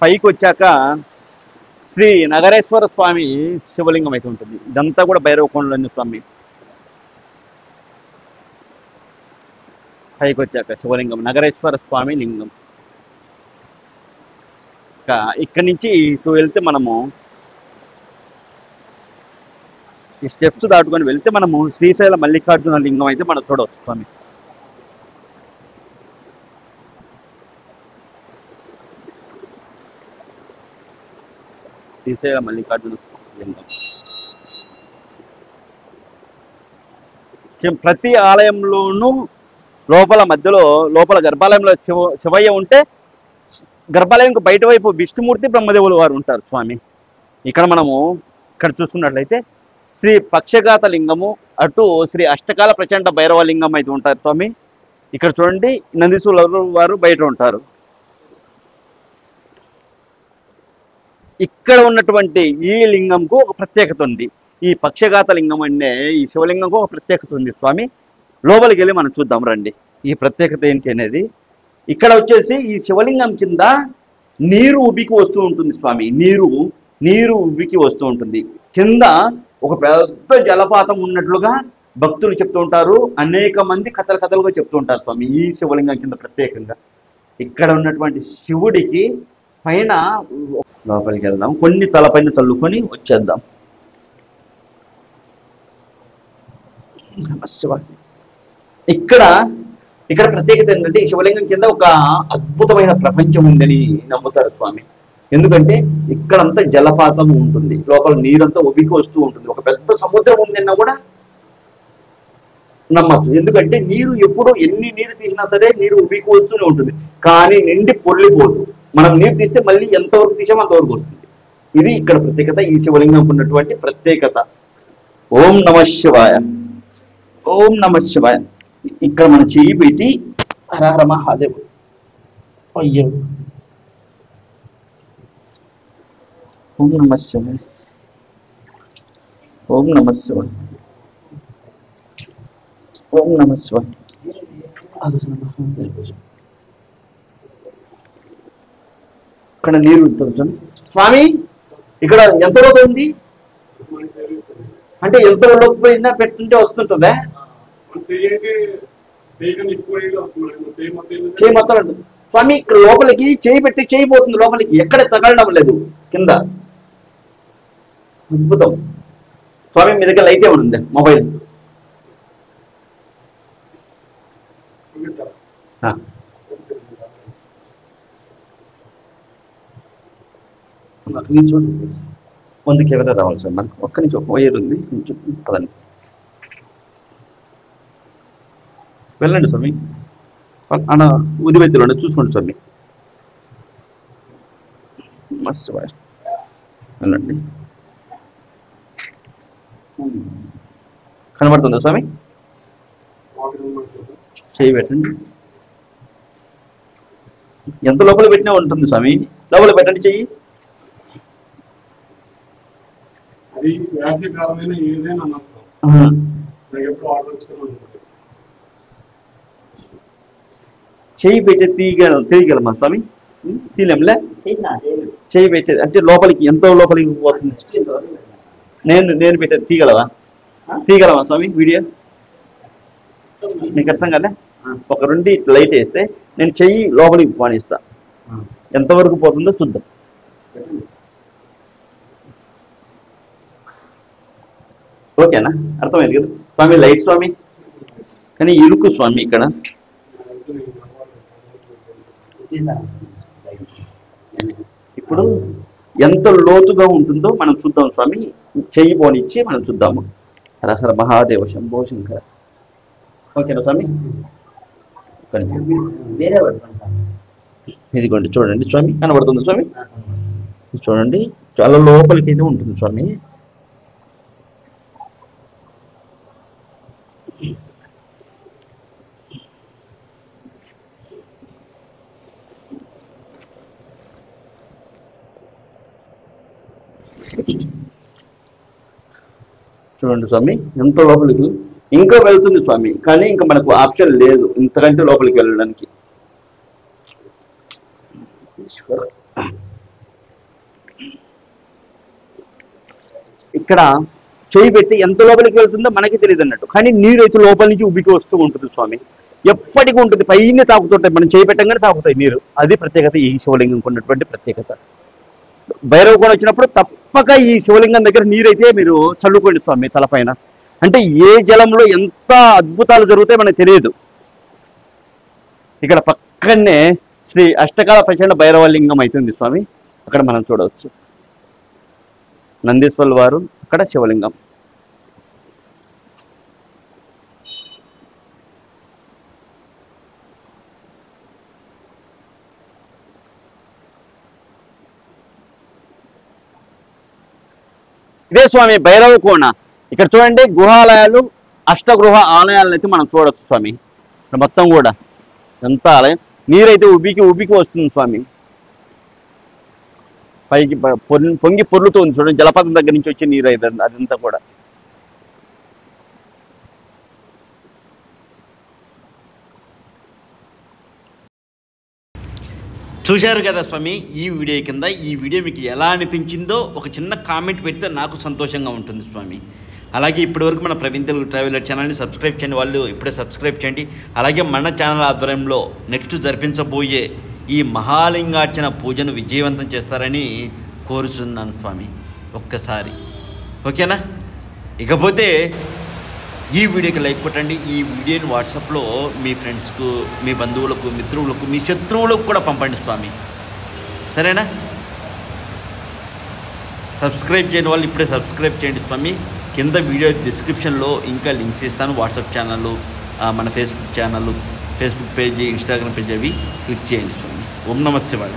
పైకి వచ్చాక శ్రీ నగరేశ్వర స్వామి శివలింగం అయితే ఉంటుంది. ఇదంతా కూడా భైరవకొండలోని స్వామి. పైకి వచ్చాక శివలింగం, నగరేశ్వర స్వామి లింగం. ఇక్కడి నుంచి ఇటు వెళ్తే మనము ఈ స్టెప్స్ దాటుకొని వెళ్తే మనము శ్రీశైల మల్లికార్జున లింగం అయితే మనం చూడవచ్చు స్వామి. శ్రీశైల మల్లికార్జున లింగం. ప్రతి ఆలయంలోనూ లోపల గర్భాలయంలో శివయ్య ఉంటే, గర్భాలయంకు బయట వైపు విష్ణుమూర్తి, బ్రహ్మదేవులు వారు ఉంటారు స్వామి. ఇక్కడ చూసుకున్నట్లయితే శ్రీ పక్షఘాత లింగము, అటు శ్రీ అష్టకాల ప్రచండ భైరవ లింగం అయితే ఉంటారు స్వామి. ఇక్కడ చూడండి, నందీశ్వరుల వారు బయట ఉంటారు. ఇక్కడ ఉన్నటువంటి ఈ లింగంకు ఒక ప్రత్యేకత ఉంది. ఈ పక్షఘాత లింగం అంటే ఈ శివలింగంకు ఒక ప్రత్యేకత ఉంది స్వామి. లోపలికి వెళ్ళి మనం చూద్దాం రండి, ఈ ప్రత్యేకత ఏంటి అనేది. ఇక్కడ వచ్చేసి ఈ శివలింగం కింద నీరు ఉబికి వస్తూ ఉంటుంది స్వామి. నీరు ఉబికి వస్తూ ఉంటుంది. కింద ఒక పెద్ద జలపాతం ఉన్నట్లుగా భక్తులు చెప్తూ ఉంటారు. అనేక మంది కథలుగా చెప్తూ ఉంటారు స్వామి. ఈ శివలింగం కింద ప్రత్యేకంగా ఇక్కడ ఉన్నటువంటి శివుడికి పైన, లోపలికి వెళ్దాం, కొన్ని తలపైన చల్లుకొని వచ్చేద్దాం. ఇక్కడ ఇక్కడ ప్రత్యేకత ఏంటంటే ఈ శివలింగం కింద ఒక అద్భుతమైన ప్రపంచం ఉందని నమ్ముతారు స్వామి. ఎందుకంటే ఇక్కడంతా జలపాతం ఉంటుంది, లోపల నీరంతా ఉబికి వస్తూ ఉంటుంది, ఒక పెద్ద సముద్రం ఉందన్నా కూడా నమ్మచ్చు. ఎందుకంటే నీరు ఎప్పుడు ఎన్ని నీరు తీసినా సరే నీరు ఉబికి వస్తూనే ఉంటుంది, కానీ నిండి పొర్లిపోదు. మనం నీరు తీస్తే మళ్ళీ ఎంతవరకు తీసామో అంతవరకు వస్తుంది. ఇది ఇక్కడ ప్రత్యేకత, ఈ శివలింగం ఉన్నటువంటి ప్రత్యేకత. ఓం నమ శివాయ, ఓం నమ శివాయ. ఇక్కడ మనం చెయ్యి పెట్టి హర హర మహాదేవ్, అయ్యో ఓం నమ శివాయ, ఓం నమ శివాయ, ఓం నమ శివాయ. ఇక్కడ నీరు ఉంటుంది స్వామి. ఇక్కడ ఎంత లోతు ఉంది అంటే ఎంత లోపు పోయినా పెట్టుంటే వస్తుంటుందా? చేయి మొత్తం ఉంటుంది స్వామి. ఇక్కడ లోపలికి చేయి పెట్టి చేయి పోతుంది లోపలికి, ఎక్కడ తగలడం లేదు కింద. అద్భుతం స్వామి. మీ దగ్గర లైట్ ఏమైనా ఉందా? మొబైల్ చూడండి, ముందుకు ఎవరైనా రావాలి సార్. మనకు ఒక్క నుంచి ఒక వైర్ ఉంది, కొంచెం పదండి, వెళ్ళండి స్వామి. అన్న ఉదివెత్తులు చూసుకోండి స్వామి. మస్తు వైర్, వెళ్ళండి. కనబడుతుందా స్వామి? చేయి పెట్టండి. ఎంత లోపల పెట్టినా ఉంటుంది స్వామి. లోపల పెట్టండి చెయ్యి. చెయ్యి పెట్టి తీయగలమా స్వామి? తీయలేంలే. చెయ్యి పెట్టేది అంటే లోపలికి ఎంత లోపలికి పోతుంది? నేను పెట్టేది తీయగలవా స్వామి? వీడియో నీకు అర్థం కదా? ఒక 2 లైట్ వేస్తే నేను చెయ్యి లోపలికి పానిస్తా, ఎంతవరకు పోతుందో చూద్దాం. ఓకేనా? అర్థమైంది కదా స్వామి? లైట్ స్వామి, కానీ ఇరుకు స్వామి. ఇక్కడ ఇప్పుడు ఎంత లోతుగా ఉంటుందో మనం చూద్దాం స్వామి. చెయ్యి పోనిచ్చి మనం చూద్దాము. హరహర మహాదేవ శంభో శంకర. ఓకేనా స్వామి? ఇదిగోండి చూడండి స్వామి, కనబడుతుంది స్వామి? చూడండి, చాలా లోపలికి అయితే ఉంటుంది స్వామి. చూడండి స్వామి, ఎంత లోపలికి ఇంకా వెళ్తుంది స్వామి, కానీ ఇంకా మనకు ఆప్షన్ లేదు ఇంతకంటే లోపలికి వెళ్ళడానికి. ఇక్కడ చేయి పెట్టి ఎంత లోపలికి వెళ్తుందో మనకి తెలియదు అన్నట్టు, కానీ నీరు అయితే లోపల నుంచి ఉబ్బికి వస్తూ ఉంటుంది స్వామి. ఎప్పటికీ ఉంటుంది, పైన తాకుతుంటాయి, మనం చేయి పెట్టంగానే తాకుతాయి నీరు. అది ప్రత్యేకత, ఈ శివలింగంకి ఉన్నటువంటి ప్రత్యేకత. భైరవ కోణ వచ్చినప్పుడు తప్పక ఈ శివలింగం దగ్గర నీరైతే మీరు చల్లుకోండి స్వామి తలపైన. అంటే ఏ జలంలో ఎంత అద్భుతాలు జరుగుతాయి మనకు తెలియదు. ఇక్కడ పక్కనే శ్రీ అష్టకాల ప్రచండ భైరవలింగం అవుతుంది స్వామి, అక్కడ మనం చూడవచ్చు. నందీశ్వరుల వారు, అక్కడ శివలింగం. ఇదే స్వామి భైరవ కోణ. ఇక్కడ చూడండి, గుహాలయాలు, అష్టగృహ ఆలయాలను అయితే మనం చూడవచ్చు స్వామి. మొత్తం కూడా ఎంత ఆలయం, నీరైతే ఉబ్బికి వస్తుంది స్వామి. పైకి పొంగి పొర్లుతుంది చూడండి, జలపాతం దగ్గర నుంచి వచ్చే నీరు అయితే అదంతా కూడా. చూశారు కదా స్వామి ఈ వీడియో కింద. ఈ వీడియో మీకు ఎలా అనిపించిందో ఒక చిన్న కామెంట్ పెడితే నాకు సంతోషంగా ఉంటుంది స్వామి. అలాగే ఇప్పటివరకు మన ప్రవీణ్ తెలుగు ట్రావెలర్ ఛానల్ని సబ్స్క్రైబ్ చేయండి, వాళ్ళు ఇప్పుడే సబ్స్క్రైబ్ చేయండి. అలాగే మన ఛానల్ ఆధ్వర్యంలో నెక్స్ట్ జరిపించబోయే ఈ మహాలింగార్చన పూజను విజయవంతం చేస్తారని కోరుచున్నాను స్వామి ఒక్కసారి. ఓకేనా? ఇకపోతే ఈ వీడియోకి లైక్ కొట్టండి. ఈ వీడియోని వాట్సాప్లో మీ ఫ్రెండ్స్కు, మీ బంధువులకు, మిత్రువులకు, మీ శత్రువులకు కూడా పంపండి స్వామి. సరేనా? సబ్స్క్రైబ్ చేయని వాళ్ళు ఇప్పుడే సబ్స్క్రైబ్ చేయండి స్వామి. కింద వీడియో డిస్క్రిప్షన్లో ఇంకా లింక్స్ ఇస్తాను. వాట్సాప్ ఛానల్, మన Facebook channel, Facebook page, Instagram page అవి క్లిక్ చేయండి స్వామి. ఓం నమః శివాయ.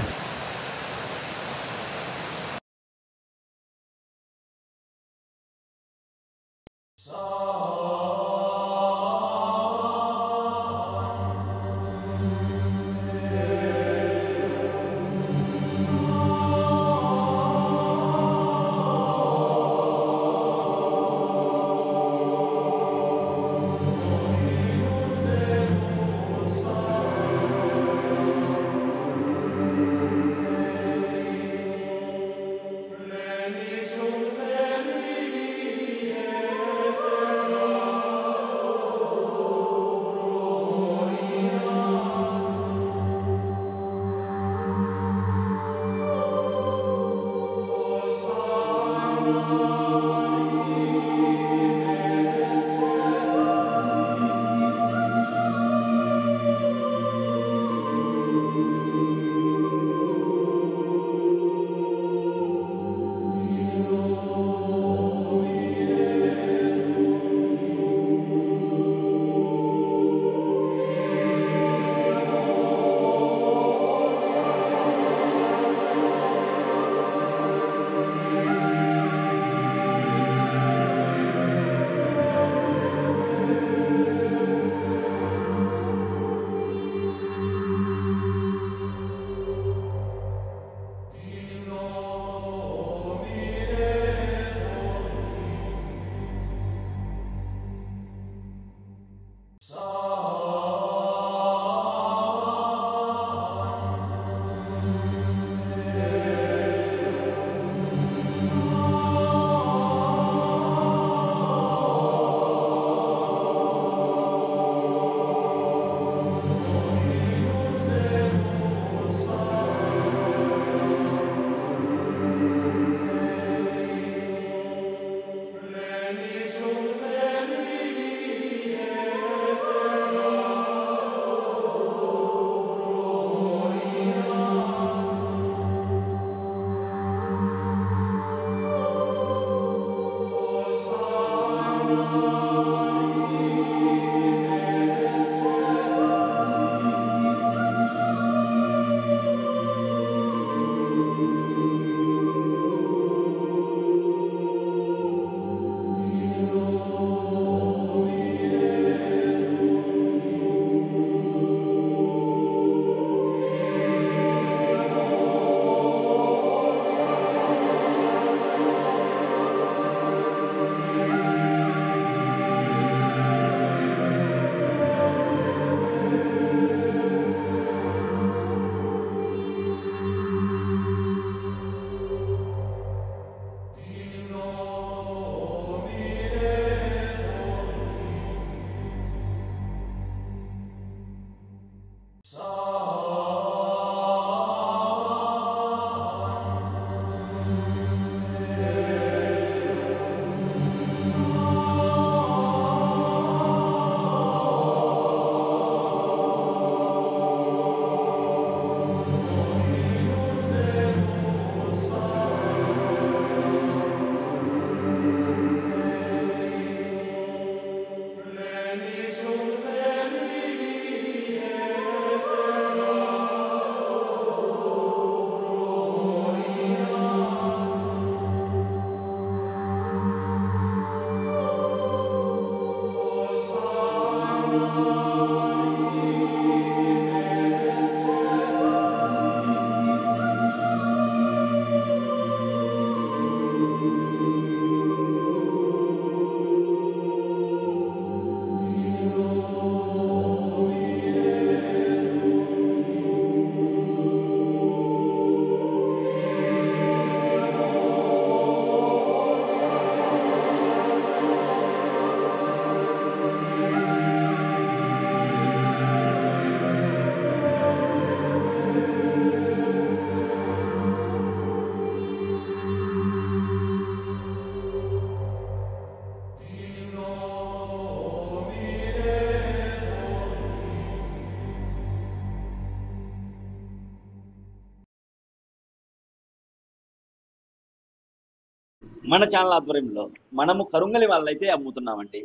మన ఛానల్ ఆధ్వర్యంలో మనము కరుంగలి వాళ్ళైతే అమ్ముతున్నామండి.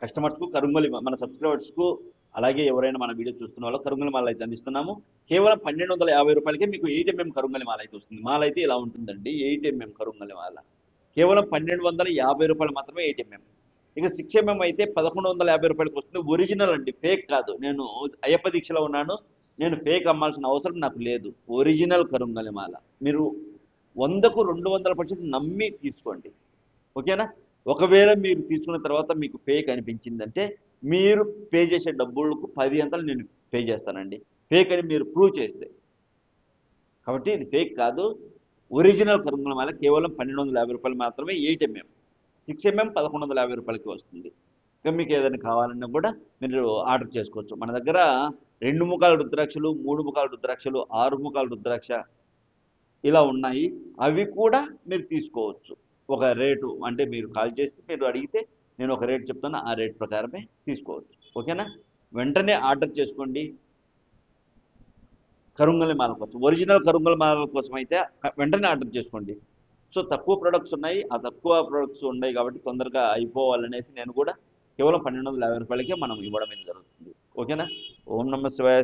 కస్టమర్స్కు కరుంగలి, మన సబ్స్క్రైబర్స్కు, అలాగే ఎవరైనా మన వీడియో చూస్తున్న వాళ్ళు కరుంగలి మాల అయితే అందిస్తున్నాము. కేవలం 1250 రూపాయలకే మీకు 8mm కరుంగలి మాల అయితే వస్తుంది. మాల అయితే ఇలా ఉంటుందండి, 8mm కరుంగలి మాల కేవలం 1250 రూపాయలు మాత్రమే 8mm. ఇక 6mm అయితే 1150 రూపాయలకి వస్తుంది. ఒరిజినల్ అండి, ఫేక్ కాదు. నేను అయ్యప్ప దీక్షలో ఉన్నాను, నేను ఫేక్ అమ్మాల్సిన అవసరం నాకు లేదు. ఒరిజినల్ కరుంగలి మాల మీరు 100కు 200% నమ్మి తీసుకోండి, ఓకేనా. ఒకవేళ మీరు తీసుకున్న తర్వాత మీకు ఫేక్ అనిపించిందంటే మీరు పే చేసే డబ్బులకు 10 అంతలు నేను పే చేస్తానండి, ఫేక్ అని మీరు ప్రూవ్ చేస్తే. కాబట్టి ఇది ఫేక్ కాదు, ఒరిజినల్ కరుంగలి మాల కేవలం 1250 రూపాయలు మాత్రమే 8mm. 6mm 1150 రూపాయలకి వస్తుంది. ఇక మీకు ఏదైనా కావాలన్నా కూడా మీరు ఆర్డర్ చేసుకోవచ్చు. మన దగ్గర 2 ముఖాల రుద్రాక్షలు, 3 ముఖాల రుద్రాక్షలు, 6 ముఖాల రుద్రాక్ష ఇలా ఉన్నాయి. అవి కూడా మీరు తీసుకోవచ్చు. ఒక రేటు అంటే మీరు కాల్ చేసి మీరు అడిగితే నేను ఒక రేట్ చెప్తాను, ఆ రేట్ ప్రకారమే తీసుకోవచ్చు, ఓకేనా. వెంటనే ఆర్డర్ చేసుకోండి కరుంగలి మాల కోసం. ఒరిజినల్ కరుంగలి మాల కోసం అయితే వెంటనే ఆర్డర్ చేసుకోండి. సో తక్కువ ప్రొడక్ట్స్ ఉన్నాయి, ఆ తక్కువ ప్రొడక్ట్స్ ఉన్నాయి కాబట్టి తొందరగా అయిపోవాలనేసి నేను కూడా కేవలం 1250 రూపాయలకే మనం ఇవ్వడం జరుగుతుంది, ఓకేనా. ఓం నమః శివాయ.